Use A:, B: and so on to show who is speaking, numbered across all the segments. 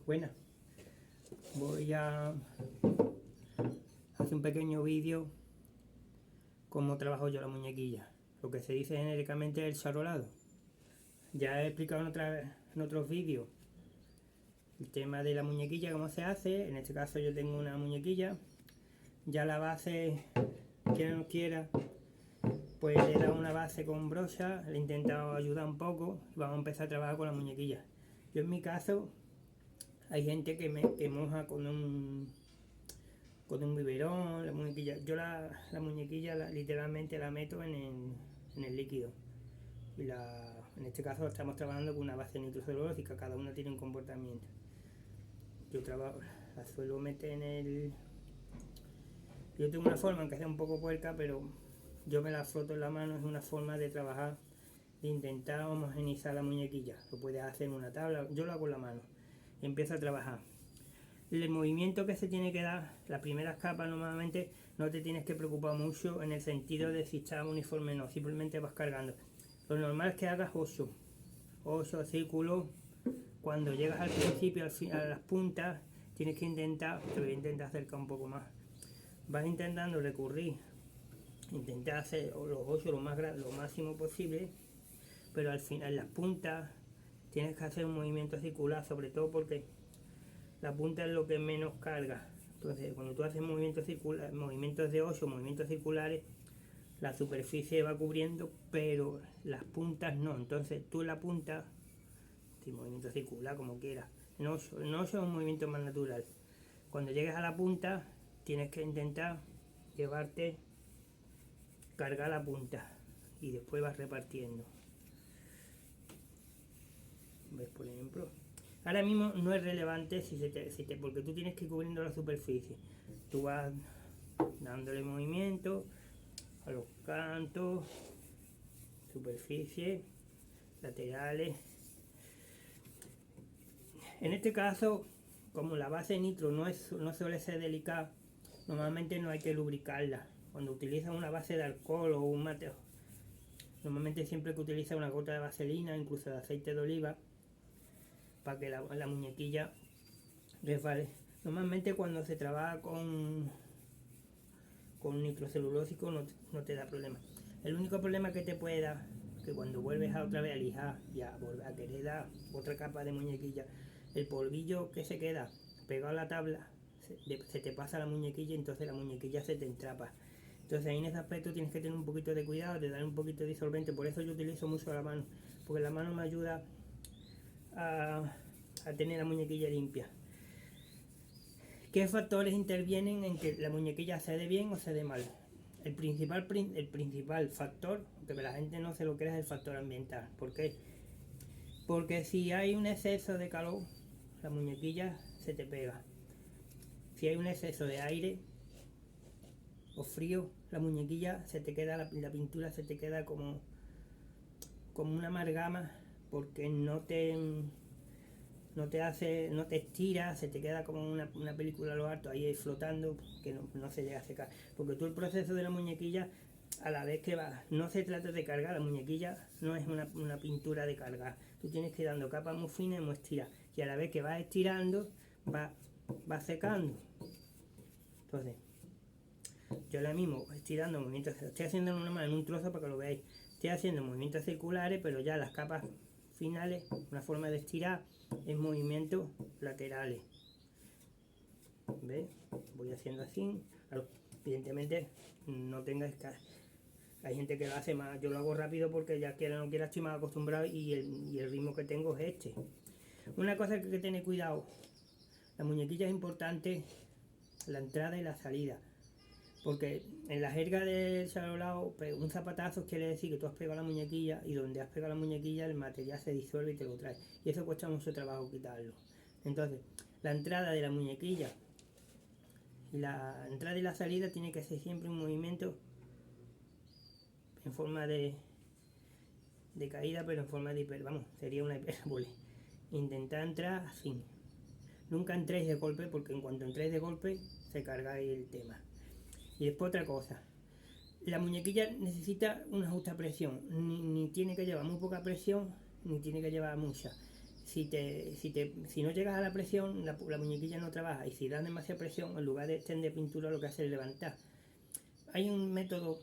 A: Buenas, voy a hacer un pequeño vídeo cómo trabajo yo la muñequilla, lo que se dice genéricamente el charolado. Ya he explicado en otros vídeos el tema de la muñequilla, cómo se hace. En este caso yo tengo una muñequilla, ya la base, quiera o no quiera, pues le he dado una base con brocha, le he intentado ayudar un poco y vamos a empezar a trabajar con la muñequilla. Yo en mi caso, hay gente que moja con un biberón la muñequilla. Yo la muñequilla literalmente la meto en el líquido. Y en este caso estamos trabajando con una base nitrocelulósica, cada una tiene un comportamiento. Yo la suelo meter en el... Yo tengo una forma, aunque sea un poco puerca, pero yo me la froto en la mano, es una forma de trabajar, de intentar homogenizar la muñequilla. Lo puedes hacer en una tabla, yo lo hago en la mano. Y empiezo a trabajar. El movimiento que se tiene que dar, las primeras capas normalmente no te tienes que preocupar mucho en el sentido de si está uniforme o no, simplemente vas cargando. Lo normal es que hagas 8 círculos. Cuando llegas al principio, a las puntas, tienes que intentar, te voy a intentar acercar un poco más, vas intentando recurrir, intentar hacer los 8 lo máximo posible, pero al final en las puntas tienes que hacer un movimiento circular, sobre todo porque la punta es lo que menos carga. Entonces cuando tú haces movimientos de 8, movimientos circulares, la superficie va cubriendo, pero las puntas no. Entonces tú la punta, si movimiento circular como quieras, no es un movimiento más natural. Cuando llegues a la punta tienes que intentar cargar la punta y después vas repartiendo. ¿Ves? Por ejemplo, ahora mismo no es relevante porque tú tienes que ir cubriendo la superficie. Tú vas dándole movimiento a los cantos, superficie, laterales. En este caso, como la base nitro no suele ser delicada, normalmente no hay que lubricarla. Cuando utilizas una base de alcohol o un mate, normalmente siempre que utiliza una gota de vaselina, incluso de aceite de oliva, para que la muñequilla resbale. Normalmente cuando se trabaja con nitrocelulósico no te da problema. El único problema que te puede dar, que cuando vuelves a otra vez a lijar y a querer dar otra capa de muñequilla, el polvillo que se queda pegado a la tabla se te pasa la muñequilla, entonces la muñequilla se te entrapa. Entonces ahí en ese aspecto tienes que tener un poquito de cuidado, de dar un poquito de disolvente. Por eso yo utilizo mucho la mano, porque la mano me ayuda a tener la muñequilla limpia. ¿Qué factores intervienen en que la muñequilla se dé bien o se dé mal? El principal factor, que la gente no se lo cree, es el factor ambiental. ¿Por qué? Porque si hay un exceso de calor, la muñequilla se te pega. Si hay un exceso de aire o frío, la muñequilla se te queda, la pintura se te queda como una amalgama, porque no te estira, se te queda como una película a lo alto ahí flotando, que no se llega a secar. Porque tú el proceso de la muñequilla, a la vez que va, no se trata de cargar, la muñequilla no es una pintura de cargar. Tú tienes que ir dando capas muy finas y muy estiradas, y a la vez que vas estirando, va secando. Entonces, yo ahora mismo estirando movimientos, estoy haciendo en un trozo para que lo veáis, estoy haciendo movimientos circulares, pero ya las capas finales, una forma de estirar es movimientos laterales. ¿Ves? Voy haciendo así. Claro, evidentemente no tengáis que... Hay gente que lo hace más, yo lo hago rápido porque ya quiera o no quiera estoy más acostumbrado y el ritmo que tengo es este. Una cosa que hay que tener cuidado, la muñequilla es importante, la entrada y la salida. Porque en la jerga del charolao, un zapatazo quiere decir que tú has pegado la muñequilla, y donde has pegado la muñequilla el material se disuelve y te lo trae. Y eso cuesta mucho trabajo quitarlo. Entonces, la entrada de la muñequilla y la entrada y la salida tiene que ser siempre un movimiento en forma de caída, pero en forma de sería una hipérbole. Intentar entrar así. Nunca entréis de golpe, porque en cuanto entréis de golpe se cargáis el tema. Y después otra cosa, la muñequilla necesita una justa presión, ni tiene que llevar muy poca presión, ni tiene que llevar mucha. si no llegas a la presión, la muñequilla no trabaja, y si das demasiada presión, en lugar de extender pintura, lo que hace es levantar. Hay un método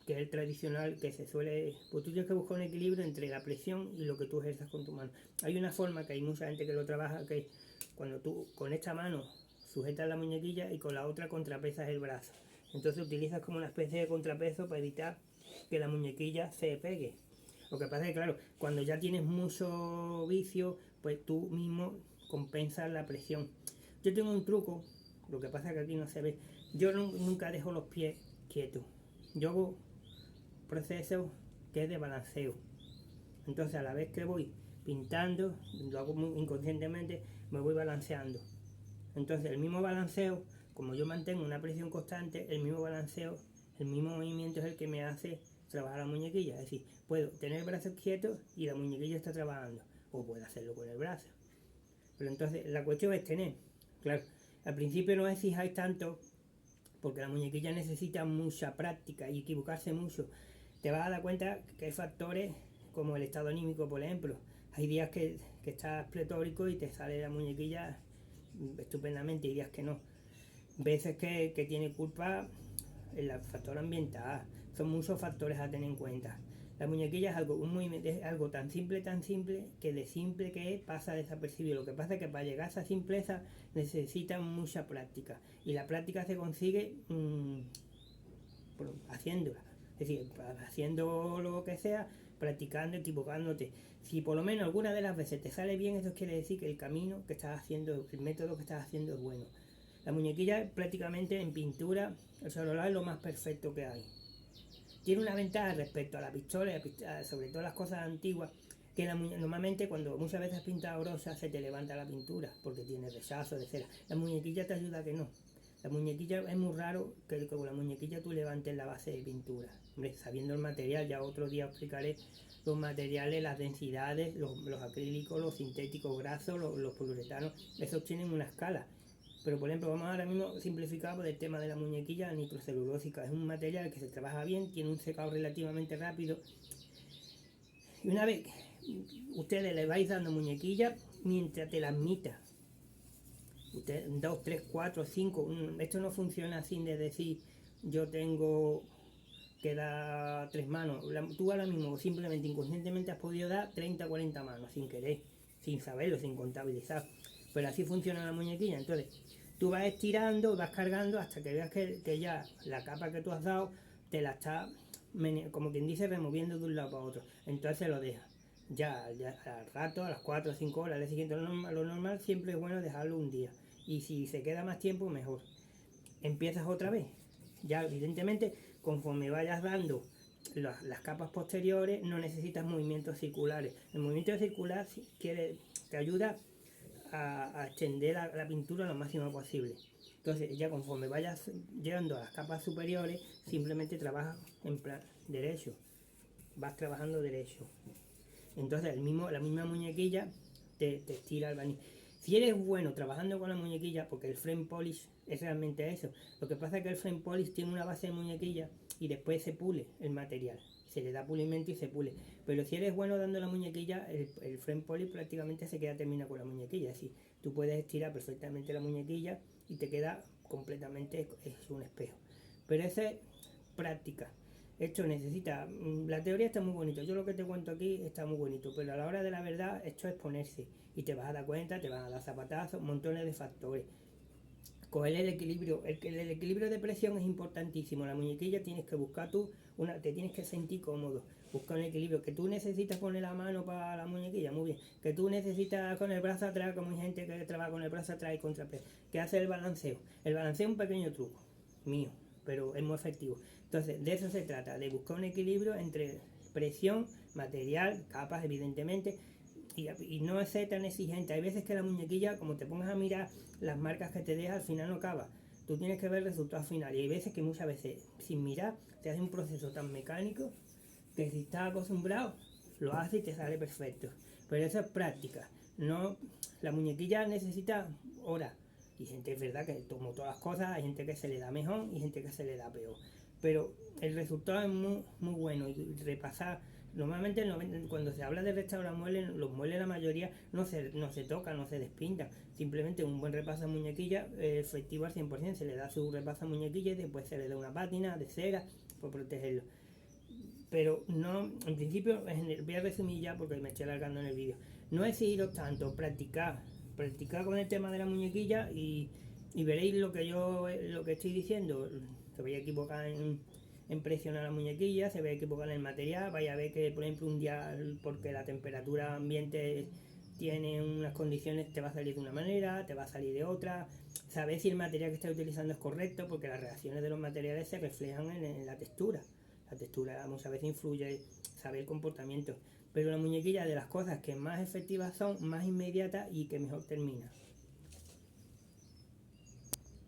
A: que es el tradicional, que se suele, pues tú tienes que buscar un equilibrio entre la presión y lo que tú ejerzas con tu mano. Hay una forma que hay mucha gente que lo trabaja, que es cuando tú con esta mano sujetas la muñequilla y con la otra contrapesas el brazo. Entonces utilizas como una especie de contrapeso para evitar que la muñequilla se pegue. Lo que pasa es que, claro, cuando ya tienes mucho vicio, pues tú mismo compensas la presión. Yo tengo un truco, lo que pasa es que aquí no se ve. Yo nunca dejo los pies quietos. Yo hago proceso que es de balanceo. Entonces, a la vez que voy pintando, lo hago muy inconscientemente, me voy balanceando. Entonces, el mismo balanceo, como yo mantengo una presión constante, el mismo balanceo, el mismo movimiento es el que me hace trabajar la muñequilla. Es decir, puedo tener el brazo quieto y la muñequilla está trabajando, o puedo hacerlo con el brazo. Pero entonces, la cuestión es tener, claro, al principio no os fijáis tanto, porque la muñequilla necesita mucha práctica y equivocarse mucho. Te vas a dar cuenta que hay factores como el estado anímico, por ejemplo. Hay días que estás pletórico y te sale la muñequilla estupendamente, y días que no. Veces que tiene culpa el factor ambiental. Son muchos factores a tener en cuenta. La muñequilla es algo tan simple, que de simple que es pasa desapercibido. Lo que pasa es que para llegar a esa simpleza necesita mucha práctica, y la práctica se consigue haciéndola. Es decir, haciendo lo que sea, practicando, equivocándote. Si por lo menos alguna de las veces te sale bien, eso quiere decir que el camino que estás haciendo, el método que estás haciendo es bueno. La muñequilla prácticamente en pintura, el celular es lo más perfecto que hay. Tiene una ventaja respecto a la pistola, sobre todo las cosas antiguas, que normalmente cuando muchas veces pintas brocha se te levanta la pintura porque tiene rechazo de cera. La muñequilla te ayuda a que no. La muñequilla es muy raro que con la muñequilla tú levantes la base de pintura. Hombre, sabiendo el material, ya otro día explicaré los materiales, las densidades, los acrílicos, los sintéticos grasos, los poliuretanos, esos tienen una escala. Pero por ejemplo, vamos ahora mismo simplificado del tema de la muñequilla nitrocelulósica. Es un material que se trabaja bien, tiene un secado relativamente rápido. Y una vez ustedes le vais dando muñequilla, mientras te las admita, usted 2, 3, 4, 5, esto no funciona así de decir yo tengo que dar 3 manos. Tú ahora mismo simplemente inconscientemente has podido dar 30, 40 manos sin querer, sin saberlo, sin contabilizar. Pero así funciona la muñequilla. Entonces tú vas estirando, vas cargando hasta que veas que ya la capa que tú has dado te la está, como quien dice, removiendo de un lado para otro. Entonces lo dejas. Ya al rato, a las 4 o 5 horas, al día siguiente, lo normal siempre es bueno dejarlo un día. Y si se queda más tiempo, mejor. Empiezas otra vez. Ya evidentemente, conforme vayas dando las capas posteriores, no necesitas movimientos circulares. El movimiento circular te ayuda a extender la pintura lo máximo posible. Entonces ya conforme vayas llegando a las capas superiores, simplemente trabajas en plan derecho. Vas trabajando derecho. Entonces la misma muñequilla te estira el barniz. Si eres bueno trabajando con la muñequilla, porque el frame polish es realmente eso. Lo que pasa es que el frame polish tiene una base de muñequilla y después se pule el material. Se le da pulimento y se pule. Pero si eres bueno dando la muñequilla, el frame polish prácticamente se queda terminado con la muñequilla. Es decir, tú puedes estirar perfectamente la muñequilla y te queda completamente, es un espejo. Pero esa es práctica. Esto necesita, la teoría está muy bonito, yo lo que te cuento aquí está muy bonito, pero a la hora de la verdad esto es ponerse y te vas a dar cuenta, te van a dar zapatazos, montones de factores. Coger el equilibrio, el equilibrio de presión es importantísimo. La muñequilla tienes que buscar te tienes que sentir cómodo, buscar un equilibrio. Que tú necesitas poner la mano para la muñequilla, muy bien. Que tú necesitas con el brazo atrás, como hay gente que trabaja con el brazo atrás y contrapeso, que hace el balanceo. El balanceo es un pequeño truco mío, pero es muy efectivo. Entonces, de eso se trata, de buscar un equilibrio entre presión, material, capas, evidentemente, y no es ser tan exigente. Hay veces que la muñequilla, como te pongas a mirar las marcas que te deja, al final no acaba. Tú tienes que ver el resultado final. Y hay veces que muchas veces, sin mirar, te hace un proceso tan mecánico que si estás acostumbrado, lo haces y te sale perfecto. Pero eso es práctica. No, la muñequilla necesita horas. Y gente, es verdad que tomó todas las cosas, hay gente que se le da mejor y gente que se le da peor. Pero el resultado es muy, muy bueno. Y repasar Normalmente cuando se habla de restaurar muebles, los muebles la mayoría no se tocan, no se despintan. Simplemente un buen repaso a muñequilla efectivo al 100%. Se le da su repaso a muñequilla y después se le da una pátina de cera por protegerlo. Pero no, en principio, voy a resumir ya porque me estoy alargando en el vídeo. No exigiros tanto, practicar con el tema de la muñequilla y veréis lo que estoy diciendo. Se vais a equivocar en presionar la muñequilla, se va a equivocar en el material, vais a ver que por ejemplo un día porque la temperatura ambiente tiene unas condiciones te va a salir de una manera, te va a salir de otra. Sabéis si el material que estáis utilizando es correcto porque las reacciones de los materiales se reflejan en la textura. La textura muchas veces influye, saber el comportamiento. Pero la muñequilla de las cosas que más efectivas son, más inmediatas y que mejor termina.